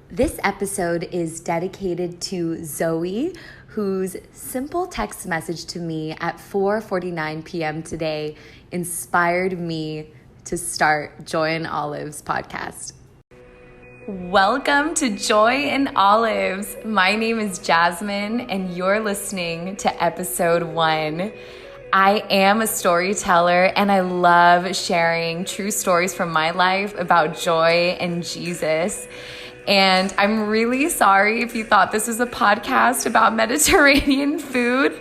This episode is dedicated to Zoe, whose simple text message to me at 4:49 p.m. today inspired me to start Joy and Olives podcast. Welcome to Joy and Olives. My name is Jasmine, and you're listening to episode 1. I am a storyteller, and I love sharing true stories from my life about joy and Jesus. And I'm really sorry if you thought this was a podcast about Mediterranean food.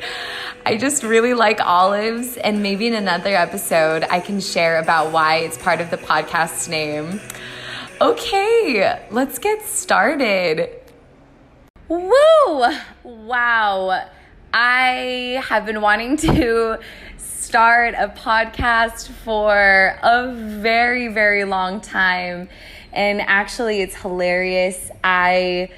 I just really like olives, and maybe in another episode I can share about why it's part of the podcast's name. Okay, let's get started. Woo! Wow. I have been wanting to start a podcast for a very, very long time. And actually, it's hilarious. I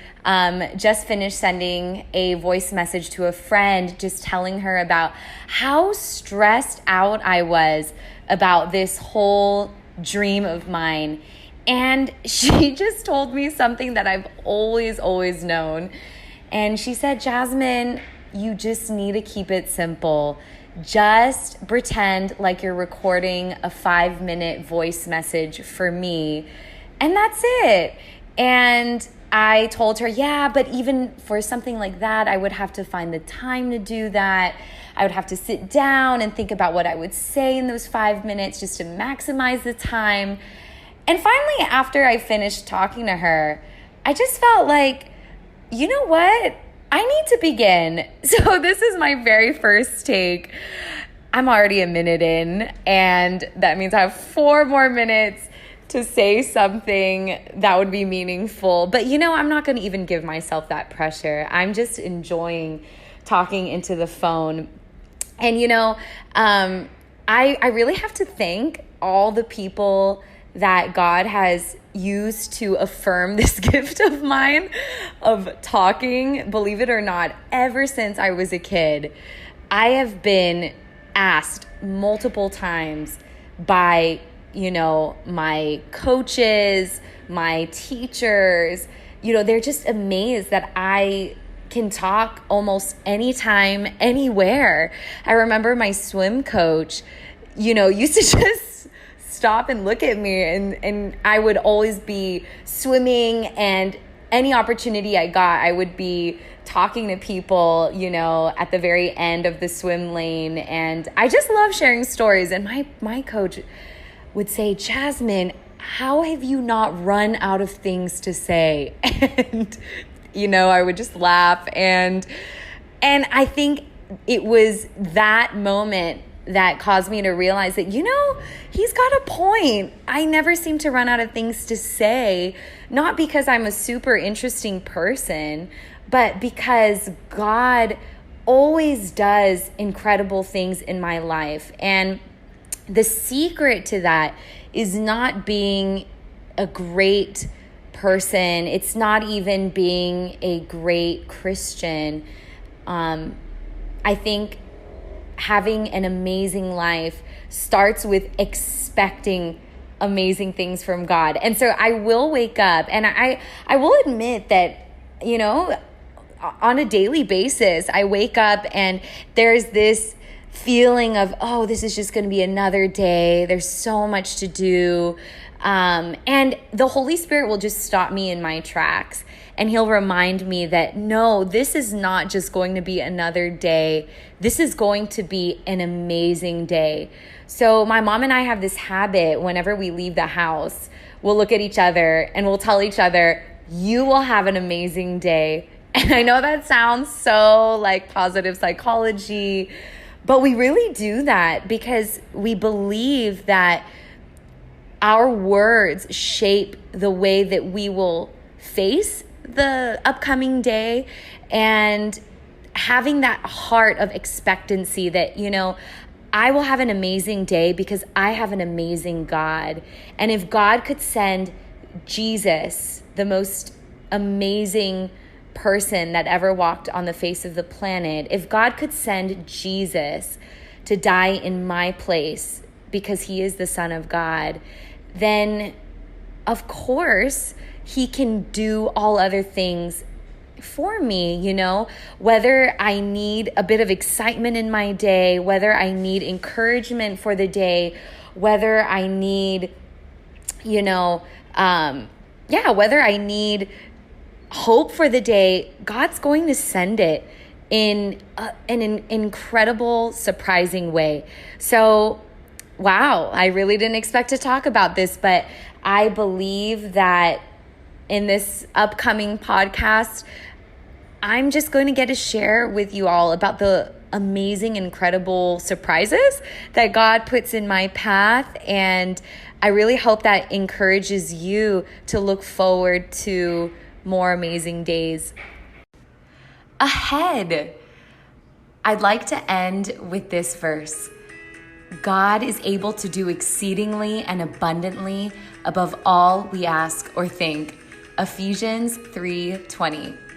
just finished sending a voice message to a friend, just telling her about how stressed out I was about this whole dream of mine. And she just told me something that I've always known. And she said, Jasmine, you just need to keep it simple. Just pretend like you're recording a 5-minute voice message for me. And that's it. And I told her, yeah, but even for something like that, I would have to find the time to do that. I would have to sit down and think about what I would say in those 5 minutes just to maximize the time. And finally, after I finished talking to her, I just felt like, you know what? I need to begin. So this is my very first take. I'm already a minute in, and that means I have 4 more minutes to say something that would be meaningful. But I'm not going to even give myself that pressure. I'm just enjoying talking into the phone. And I really have to thank all the people that God has used to affirm this gift of mine of talking. Believe it or not, ever since I was a kid, I have been asked multiple times by my coaches, my teachers, they're just amazed that I can talk almost anytime, anywhere. I remember my swim coach, used to just stop and look at me, and I would always be swimming, and any opportunity I got, I would be talking to people, at the very end of the swim lane. And I just love sharing stories. And my coach would say, Jasmine, how have you not run out of things to say? And, I would just laugh. And I think it was that moment that caused me to realize that, he's got a point. I never seem to run out of things to say, not because I'm a super interesting person, but because God always does incredible things in my life. And the secret to that is not being a great person. It's not even being a great Christian. I think having an amazing life starts with expecting amazing things from God. And so I will wake up, and I will admit that, on a daily basis, I wake up and there's this feeling of, oh, this is just going to be another day. There's so much to do. And the Holy Spirit will just stop me in my tracks, and he'll remind me that, no, this is not just going to be another day. This is going to be an amazing day. So my mom and I have this habit. Whenever we leave the house, we'll look at each other and we'll tell each other, you will have an amazing day. And I know that sounds so like positive psychology, but we really do that because we believe that our words shape the way that we will face the upcoming day, and having that heart of expectancy that, I will have an amazing day because I have an amazing God. And if God could send Jesus, the most amazing person that ever walked on the face of the planet, if God could send Jesus to die in my place because he is the Son of God, then of course, he can do all other things for me, whether I need a bit of excitement in my day, whether I need encouragement for the day, whether I need, whether I need hope for the day, God's going to send it in an incredible, surprising way. So, wow, I really didn't expect to talk about this, but I believe that in this upcoming podcast, I'm just going to get to share with you all about the amazing, incredible surprises that God puts in my path. And I really hope that encourages you to look forward to more amazing days ahead. I'd like to end with this verse. God is able to do exceedingly and abundantly above all we ask or think. Ephesians 3:20.